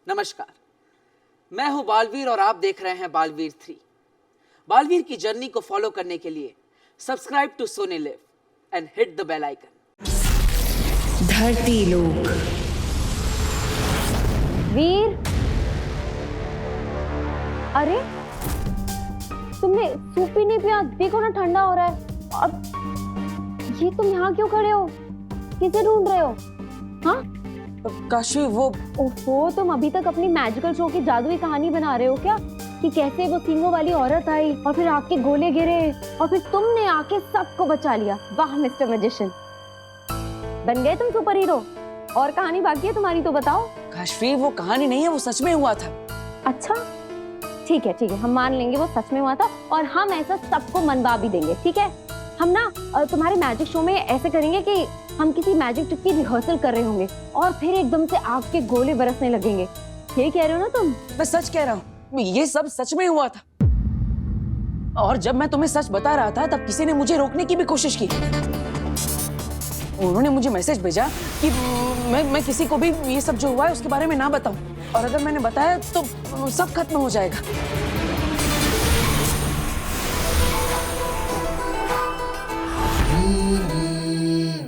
नमस्कार, मैं हूं बालवीर और आप देख रहे हैं बालवीर 3। बालवीर की जर्नी को फॉलो करने के लिए subscribe to Sony LIV and hit the bell icon. धरती लोक। वीर, अरे तुमने सूप ही नहीं पिया? देखो ना ठंडा हो रहा है। अब ये तुम यहाँ क्यों खड़े हो? किसे ढूंढ रहे हो? हाँ काशी, वो ओहो, तुम अभी तक अपनी मैजिकल शो की जादुई कहानी बना रहे हो क्या? कि कैसे वो सींगों वाली औरत आई और फिर आग के गोले गिरे और फिर तुमने आके सबको बचा लिया। वाह मिस्टर मैजिशियन, बन गए तुम सुपर हीरो। और कहानी बाकी है तुम्हारी तो बताओ। काशी, वो कहानी नहीं है, वो सच में हुआ था। अच्छा ठीक है, हम मान लेंगे वो सच में हुआ था और हम ऐसा सबको मनवा भी देंगे। ठीक है, हम ना तुम्हारे मैजिक शो में ऐसे करेंगे कि हम किसी मैजिक ट्रिक की रिहर्सल कर रहे होंगे और फिर एकदम से आग के गोले बरसने लगेंगे। ये कह रहे हो ना तुम? मैं सच कह रहा हूँ, ये सब सच में हुआ था। और जब मैं तुम्हें सच बता रहा था तब किसी ने मुझे रोकने की भी कोशिश की। उन्होंने मुझे मैसेज भेजा कि मैं किसी को भी ये सब जो हुआ है उसके बारे में ना बताऊं, और अगर मैंने बताया तो सब खत्म हो जाएगा।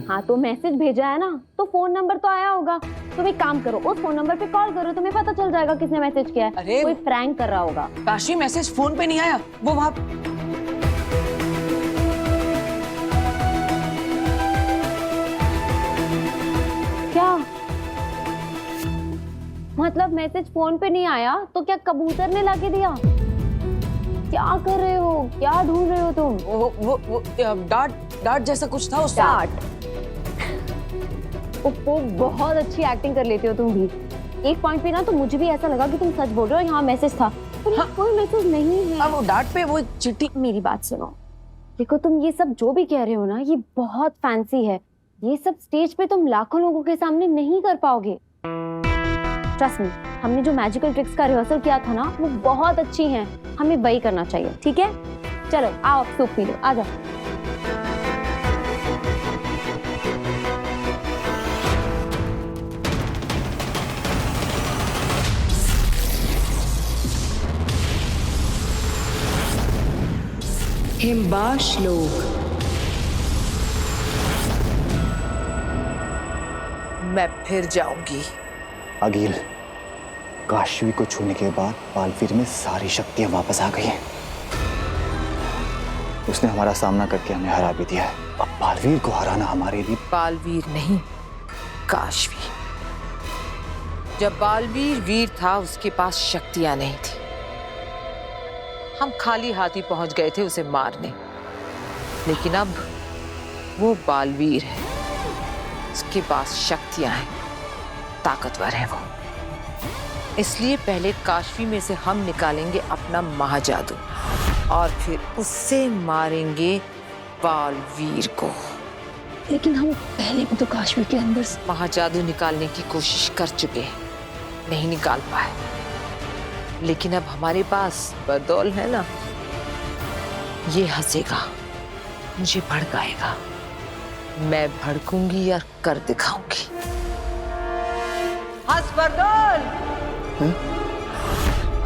हाँ तो मैसेज भेजा है ना, तो फोन नंबर तो आया होगा। तुम एक काम करो, उस फोन नंबर पे कॉल करो, तुम्हें पता चल जाएगा किसने मैसेज किया है। अरे कोई प्रैंक कर रहा होगा। काशी, मैसेज फोन पे नहीं आया, वो वहाँ क्या मतलब? मैसेज फोन पे नहीं आया तो क्या कबूतर ने लाके दिया? क्या कर रहे हो? क्या ढूंढ रहे हो तुम? वो डार्ट जैसा कुछ था। उस डार्ट? वो बहुत अच्छी एक्टिंग कर लेते हो तुम भी। एक पॉइंट पे ना तो मुझे भी ऐसा लगा कि तुम सच बोल रहे हो। यहाँ मैसेज था, हाँ, कोई मैसेज नहीं है। अब वो डार्ट पे वो चिट्ठी। मेरी बात सुनो, देखो तुम ये सब जो भी कह रहे हो ना, ये बहुत फैंसी है। ये सब स्टेज पे तुम लाखों लोगों के सामने नहीं कर पाओगे। ट्रस्ट मी, हमने जो मैजिकल ट्रिक्स का रिहर्सल किया था ना, वो बहुत अच्छी हैं। हमें वही करना चाहिए। ठीक है, चलो आओ, अब सूप पी लो, आ जाओ। हिमबाश लोक। मैं फिर जाऊंगी। अगिल, काशवी को छूने के बाद बालवीर में सारी शक्तियां वापस आ गई हैं। उसने हमारा सामना करके हमें हरा भी दिया है। अब बालवीर को हराना हमारे लिए। बालवीर नहीं, काशवी। जब बालवीर वीर था उसके पास शक्तियां नहीं थी। हम खाली हाथी पहुंच गए थे उसे मारने, लेकिन अब वो बालवीर है, उसके पास शक्तियां हैं, ताकतवर है वो। इसलिए पहले काशवी में से हम निकालेंगे अपना महाजादू और फिर उससे मारेंगे बालवीर को। लेकिन हम पहले भी तो काशवी के अंदर से महाजादू निकालने की कोशिश कर चुके हैं, नहीं निकाल पाए। लेकिन अब हमारे पास बदौल है ना, ये हंसेगा, मुझे भड़काएगा, मैं भड़कूंगी और कर दिखाऊंगी। हंस बरदौल,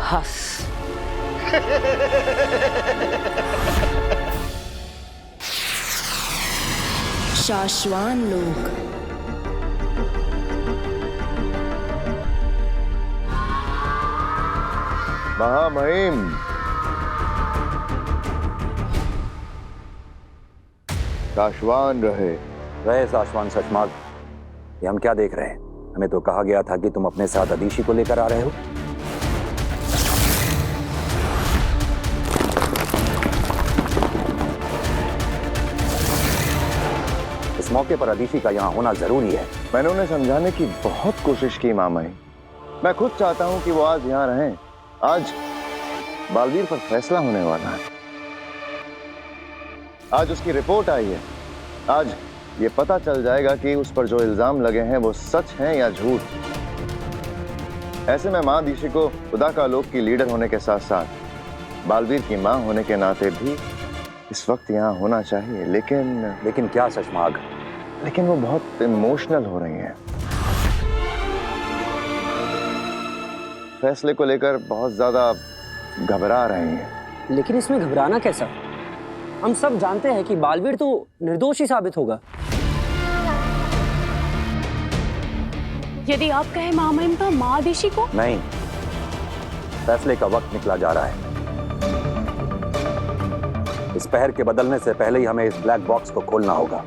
हंस। शाश्वान लोक। महामहिम, शाश्वान रहे साशवान सचमाग। ये हम क्या देख रहे हैं? हमें तो कहा गया था कि तुम अपने साथ अदीशी को लेकर आ रहे हो। इस मौके पर अदीशी का यहाँ होना जरूरी है। मैंने उन्हें समझाने की बहुत कोशिश की मामहिम। मैं खुद चाहता हूं कि वो आज यहाँ रहें। आज बालवीर पर फैसला होने वाला है। आज उसकी रिपोर्ट आई है। आज ये पता चल जाएगा कि उस पर जो इल्जाम लगे हैं वो सच हैं या झूठ। ऐसे में माँ अदीशी को खुदा का लोक की लीडर होने के साथ साथ बालवीर की माँ होने के नाते भी इस वक्त यहाँ होना चाहिए। लेकिन क्या सचमाग? लेकिन वो बहुत इमोशनल हो रही हैं। फैसले को लेकर बहुत ज्यादा घबरा रहे हैं। लेकिन इसमें घबराना कैसा? हम सब जानते हैं कि बालवीर तो निर्दोष ही साबित होगा। यदि आप कहें महामहिम तो महादेशी को? नहीं, फैसले का वक्त निकला जा रहा है। इस पहर के बदलने से पहले ही हमें इस ब्लैक बॉक्स को खोलना होगा।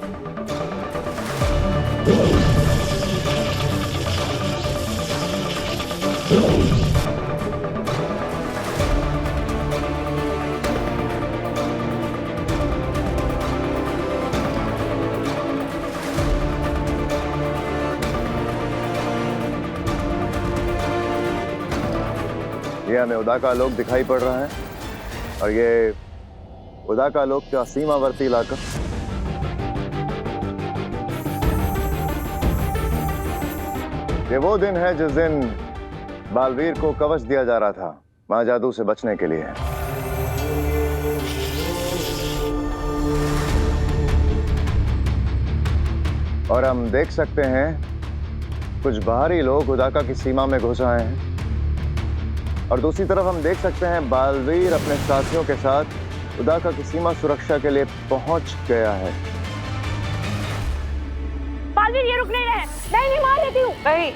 ये हमें उदाका लोक दिखाई पड़ रहा है और ये उदाका लोक का सीमावर्ती इलाका। ये वो दिन है जिस दिन बालवीर को कवच दिया जा रहा था महाजादू से बचने के लिए। और हम देख सकते हैं कुछ बाहरी लोग उदाका की सीमा में घुस आए हैं और दूसरी तरफ हम देख सकते हैं बालवीर अपने साथियों के साथ उदाका की सीमा सुरक्षा के लिए पहुंच गया है। बालवीर ये रुक नहीं रहे। नहीं मार देती हूँ। नहीं,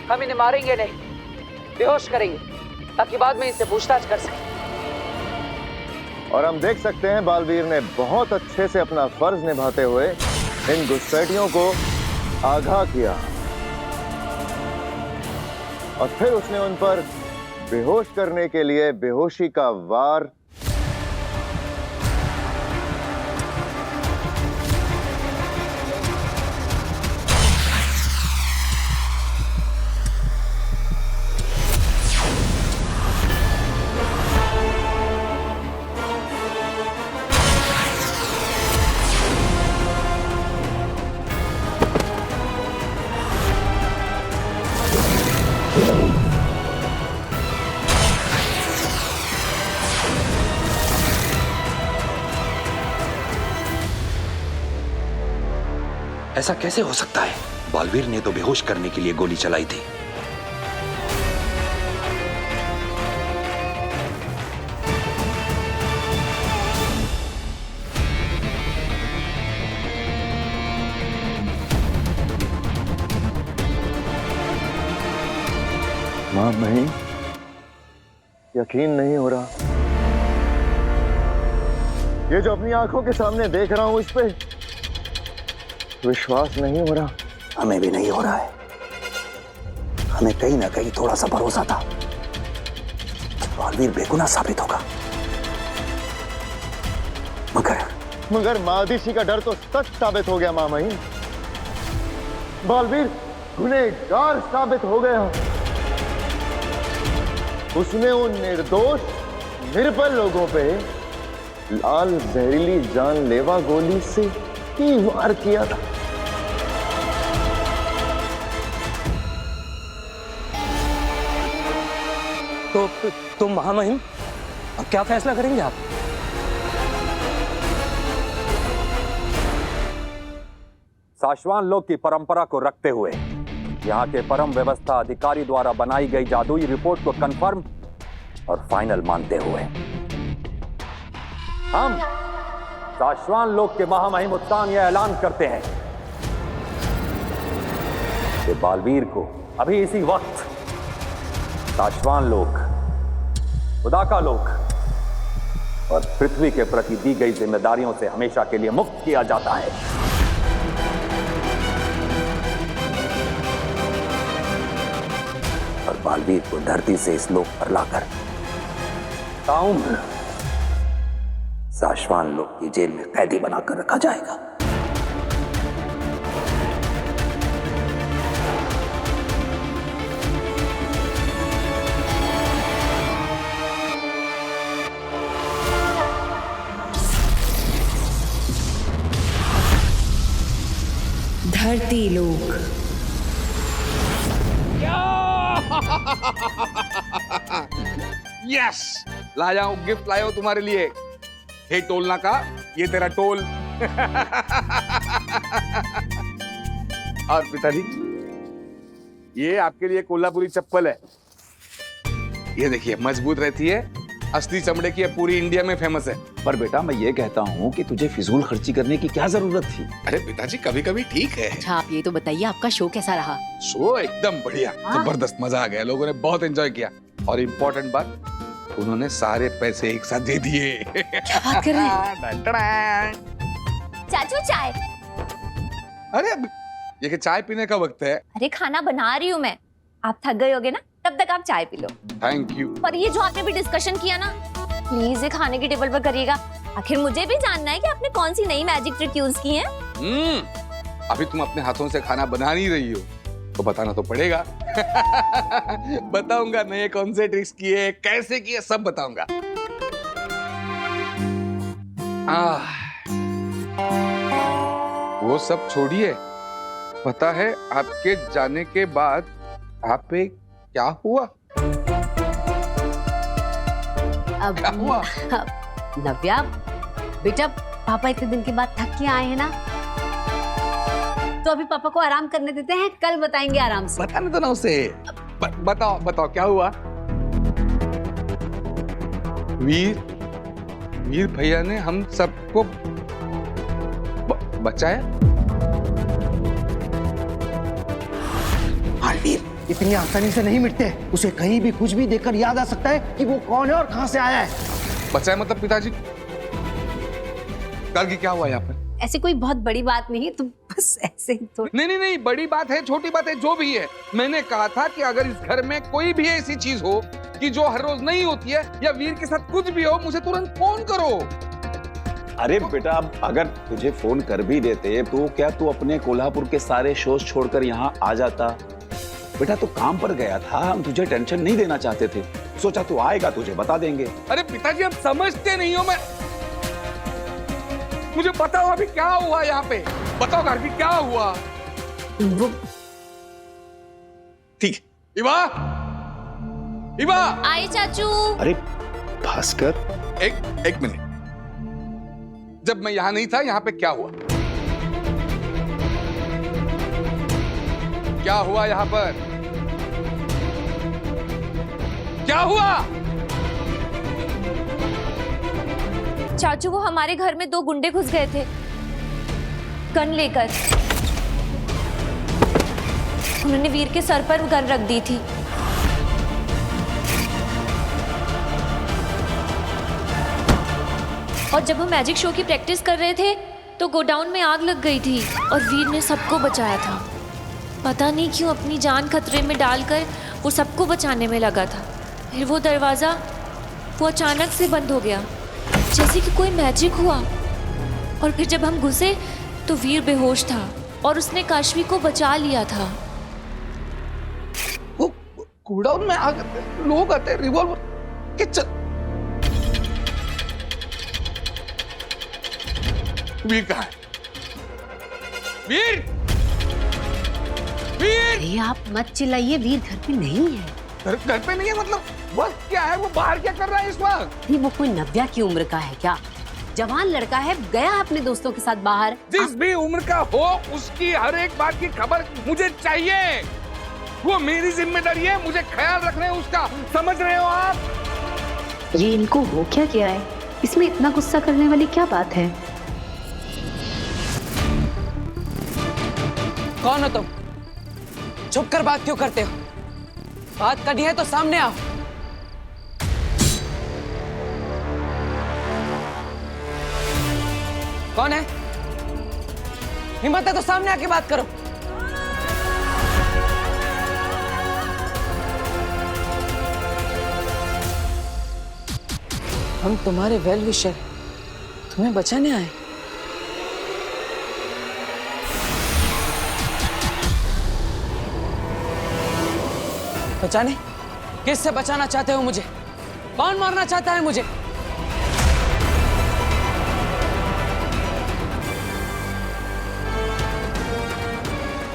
हम इन्हें मारेंगे नहीं, बेहोश करेंगे ताकि बाद में इनसे पूछताछ कर सकें। और हम देख सकते हैं बालवीर ने बहुत अच्छे से अपना फर्ज निभाते हुए इन घुसपैठियों को आगाह किया और फिर उसने उन पर बेहोश करने के लिए बेहोशी का वार ऐसा कैसे हो सकता है? बालवीर ने तो बेहोश करने के लिए गोली चलाई थी। मां नहीं, यकीन नहीं हो रहा। ये जो अपनी आंखों के सामने देख रहा हूं इस पे विश्वास नहीं हो रहा। हमें भी नहीं हो रहा है। हमें कहीं ना कहीं थोड़ा सा भरोसा था बालवीर बेगुनाह साबित होगा, मगर महादिशी का डर तो सच साबित हो गया। मामही, बालवीर गुनहगार साबित हो गया। उसने उन निर्दोष निर्बल लोगों पे लाल जहरीली जानलेवा गोली से ही वार किया था। तो महामहिम अब क्या फैसला करेंगे आप? साशवान लोक की परंपरा को रखते हुए यहाँ के परम व्यवस्था अधिकारी द्वारा बनाई गई जादुई रिपोर्ट को कंफर्म और फाइनल मानते हुए हम साशवान लोक के महामहिम उत्तान यह ऐलान करते हैं कि बालवीर को अभी इसी वक्त साशवान लोक, उदाका लोक और पृथ्वी के प्रति दी गई जिम्मेदारियों से हमेशा के लिए मुक्त किया जाता है। और बालवीर को धरती से इस लोक पर लाकर ताउम्र साशवान लोक की जेल में कैदी बनाकर रखा जाएगा। धरती लोक। यस, लाया हूं, गिफ्ट लाया हूं तुम्हारे लिए। हे टोलना का, ये तेरा टोल। और पिताजी, ये आपके लिए कोल्हापुरी चप्पल है। ये देखिए मजबूत रहती है, असली चमड़े की है, पूरी इंडिया में फेमस है। पर बेटा मैं ये कहता हूँ कि तुझे फिजूल खर्ची करने की क्या जरूरत थी? अरे पिताजी कभी कभी ठीक है। अच्छा आप ये तो बताइए आपका शो कैसा रहा? शो एकदम बढ़िया, जबरदस्त, मजा आ गया, लोगों ने बहुत एंजॉय किया। और इम्पोर्टेंट बात, उन्होंने सारे पैसे एक साथ दे दिए। क्या बात कर रहे हैं? चाचू चाय। अरे अब ये कि चाय पीने का वक्त है। अरे खाना बना रही हूँ मैं, आप थक गए होगे ना, तब तक आप चाय पी लो। Thank you. पर ये जो आपने भी डिस्कशन किया ना, प्लीज ये खाने की टेबल पर करिएगा। आखिर मुझे भी जानना है कि आपने कौन सी नई मैजिक ट्रिक यूज की है। अभी तुम अपने हाथों से खाना बना नहीं रही हो तो बताना तो पड़ेगा। बताऊंगा नए कौन से ट्रिक्स किए, कैसे किए, सब बताऊंगा। वो सब छोड़िए, पता है आपके जाने के बाद आप पे क्या हुआ? अब क्या हुआ? नव्या बेटा, पापा इतने दिन के बाद थक के आए हैं ना, तो अभी पापा को आराम करने देते हैं, कल बताएंगे आराम से। बताने दो ना उसे। बताओ बताओ क्या हुआ? वीर भैया ने हम सबको बचाया। वीर इतनी आसानी से नहीं मिटते, उसे कहीं भी कुछ भी देखकर याद आ सकता है कि वो कौन है और कहां से आया है। बचाया मतलब पिताजी? कल की क्या हुआ यहाँ पर? ऐसी कोई बहुत बड़ी बात नहीं, तुम बस ऐसे ही तो। नहीं, बड़ी बात है, छोटी बात है, जो भी है। मैंने कहा था कि अगर इस घर में कोई भी ऐसी चीज हो कि जो हर रोज नहीं होती है, या वीर के साथ कुछ भी हो, मुझे तुरंत फोन करो। अरे बेटा अब अगर तुझे फोन कर भी देते तो क्या तू अपने कोल्हापुर के सारे शोज छोड़कर यहाँ आ जाता? बेटा तू काम पर गया था, हम तुझे टेंशन नहीं देना चाहते थे, सोचा तू आएगा तुझे बता देंगे। अरे पिताजी अब समझते नहीं हो। मैं मुझे बताओ अभी क्या हुआ यहाँ पे, बताओ घर भी क्या हुआ? वो ठीक। इवा आई चाचू। अरे भास्कर, एक मिनट, जब मैं यहाँ नहीं था यहाँ पे क्या हुआ? क्या हुआ यहाँ पर? क्या हुआ? चाचू वो हमारे घर में 2 गुंडे घुस गए थे गन लेकर। उन्होंने वीर के सर पर गन रख दी थी। और जब हम मैजिक शो की प्रैक्टिस कर रहे थे तो गोडाउन में आग लग गई थी और वीर ने सबको बचाया था। पता नहीं क्यों अपनी जान खतरे में डालकर वो सबको बचाने में लगा था। फिर वो दरवाज़ा वो अचानक से बंद हो गया, जैसे कि कोई मैजिक हुआ। और फिर जब हम घुसे तो वीर बेहोश था और उसने काशवी को बचा लिया था। वो गोडाउन में आग, लोग आते, रिवॉल्वर के वीर कहाँ है? वीर! अरे आप मत चिल्लाइए, वीर घर पे नहीं है। घर पे नहीं है मतलब वक्त क्या है? वो बाहर क्या कर रहा है इस वक्त? वो कोई नव्या की उम्र का है क्या? जवान लड़का है, गया अपने दोस्तों के साथ बाहर। जिस भी उम्र का हो उसकी हर एक बात की खबर मुझे चाहिए। वो मेरी जिम्मेदारी है, मुझे ख्याल रखना है उसका, समझ रहे हो आप? ये इनको हो क्या गया है? इसमें इतना गुस्सा करने वाली क्या बात है? कौन हो तुम? छुप कर बात क्यों करते हो? बात करनी है तो सामने आओ। कौन है? हिम्मत है तो सामने आके बात करो। हम तुम्हारे वेल विशर, तुम्हें बचाने आए। बचाने? किससे बचाना चाहते हो मुझे? कौन मारना चाहता है मुझे?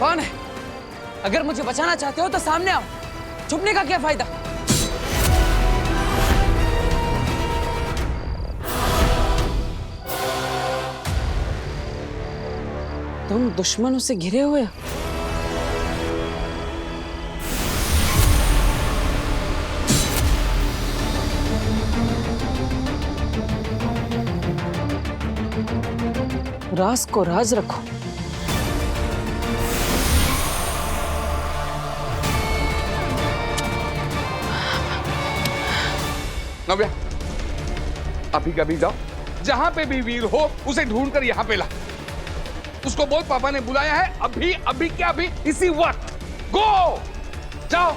कौन है? अगर मुझे बचाना चाहते हो तो सामने आओ, छुपने का क्या फायदा? तुम दुश्मनों से घिरे हुए हो। राज को राज रखो। नव्या, अभी कभी जाओ, जहां पे भी वीर हो उसे ढूंढ कर यहां पे ला। उसको बोल पापा ने बुलाया है, अभी अभी क्या अभी, इसी वक्त। गो, जाओ।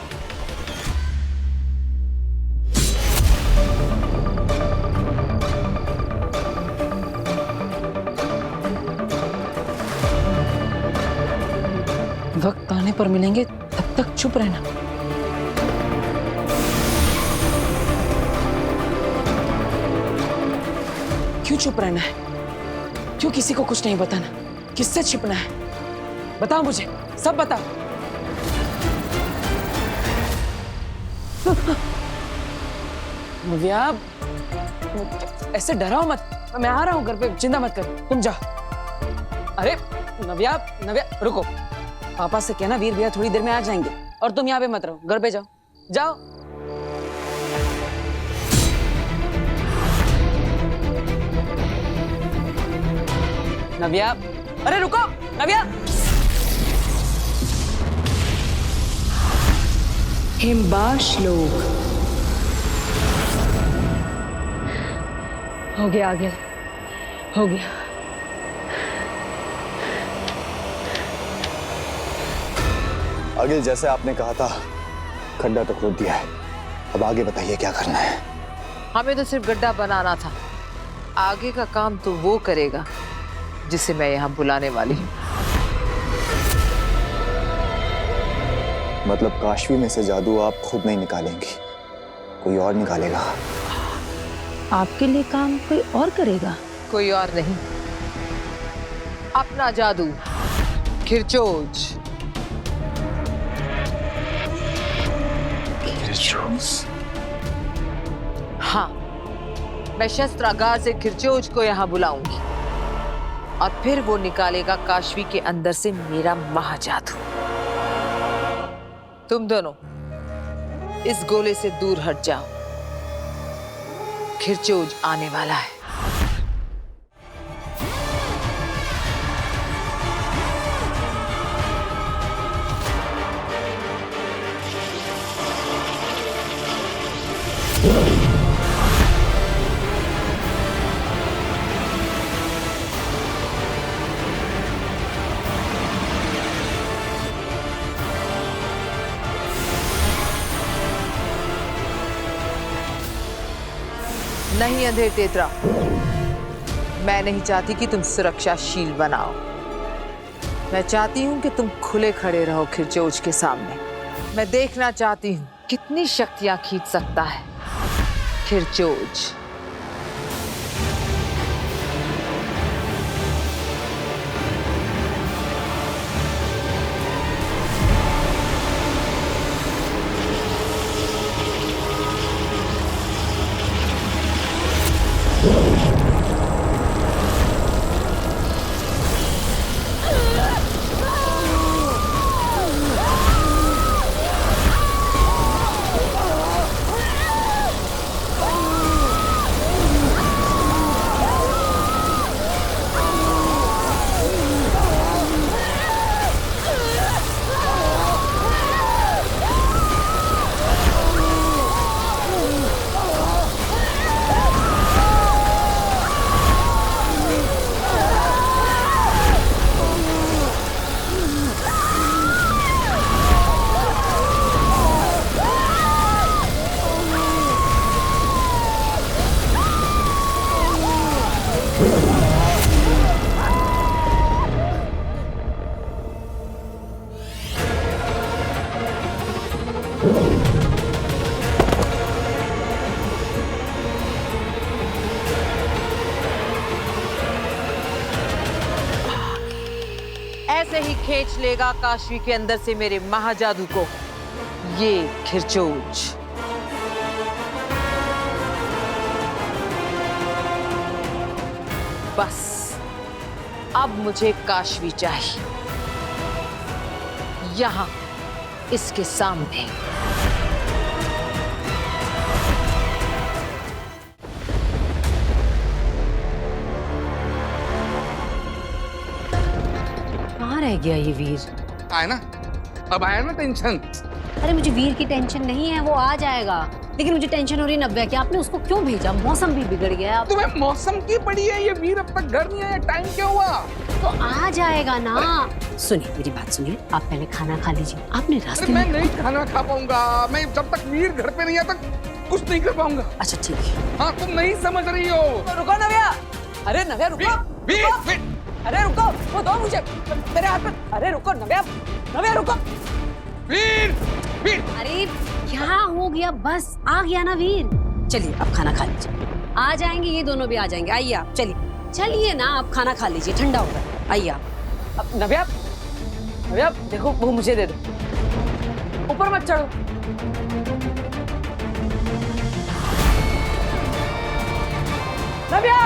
वक्त आने पर मिलेंगे, तब तक चुप रहना। क्यों चुप रहना है? क्यों किसी को कुछ नहीं बताना? किससे छिपना है? बताओ मुझे, सब बताओ। नव्या, ऐसे डराओ मत। मैं आ रहा हूं घर पे, चिंता मत कर, तुम जाओ। अरे नव्या, नव्या रुको। पापा से कहना वीर भैया थोड़ी देर में आ जाएंगे, और तुम यहाँ पे मत रहो, घर पे जाओ। जाओ। नव्या, अरे रुको नव्या। हिमबार श्लोक। हो गया आगे, हो गया। अगिल, जैसे आपने कहा था, खड्डा तो खोद दिया है। अब आगे बताइए क्या करना है। हमें तो सिर्फ गड्ढा बनाना था, आगे का काम तो वो करेगा जिसे मैं यहाँ बुलाने वाली हूँ। मतलब काशवी में से जादू आप खुद नहीं निकालेंगी, कोई और निकालेगा? आपके लिए काम कोई और करेगा? कोई और नहीं, अपना जादू, खिरचोज। हाँ, मैं शस्त्रागार से खिरचोज को यहाँ बुलाऊंगी और फिर वो निकालेगा काशवी के अंदर से मेरा महाजादू। तुम दोनों इस गोले से दूर हट जाओ, खिरचोज आने वाला है। नहीं अंधेर तेतरा, मैं नहीं चाहती कि तुम सुरक्षाशील बनाओ। मैं चाहती हूं कि तुम खुले खड़े रहो खिरचोज के सामने। मैं देखना चाहती हूं कितनी शक्तियां खींच सकता है खिरचोज। ऐसे ही खींच लेगा काशवी के अंदर से मेरे महाजादू को ये खिरचोज। बस अब मुझे काशवी चाहिए, यहां इसके सामने। रह गया ये वीर? आया ना, अब आया ना टेंशन। अरे मुझे वीर की टेंशन नहीं है, वो आ जाएगा। लेकिन मुझे टेंशन हो रही है नव्या की, आपने उसको क्यों भेजा? मौसम भी बिगड़ गया। तुम्हें मौसम की पड़ी है, ये वीर अब तक घर नहीं आया, टाइम क्या हुआ? तो आ जाएगा ना। सुनिए मेरी बात सुनिए, आप पहले खाना खा लीजिए। आपने रास्ते अरे में मैं नहीं खाना खा पाऊंगा, मैं जब तक वीर घर पे नहीं आता कुछ नहीं कर पाऊंगा। अच्छा ठीक है। हाँ तुम नहीं समझ रही हो। रुको नव्या, अरे नव्या रुको, वीर, रुको। वीर, अरे रुको, वो दो मुझे मेरे हाथ में। अरे रुको नव्या, नव्या रुको। वीर, वीर। अरे क्या हो गया? बस आ गया ना वीर। चलिए अब खाना खा लीजिए, आ जाएंगे ये दोनों भी आ जाएंगे। आइए आप, चलिए चलिए ना, आप खाना खा लीजिए, ठंडा होगा। आइए आप। अब नव्या, नव्या देखो वो मुझे दे दो, ऊपर मत चढ़ो। नव्या,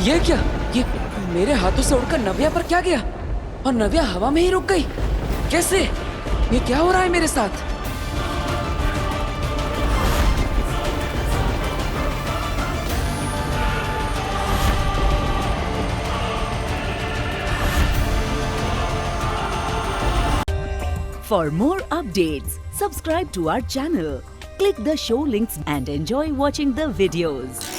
ये क्या? ये मेरे हाथों से उड़कर नव्या पर क्या गया? और नव्या हवा में ही रुक गई? कैसे? ये क्या हो रहा है मेरे साथ? For more updates, subscribe to our channel, click the show links and enjoy watching the videos.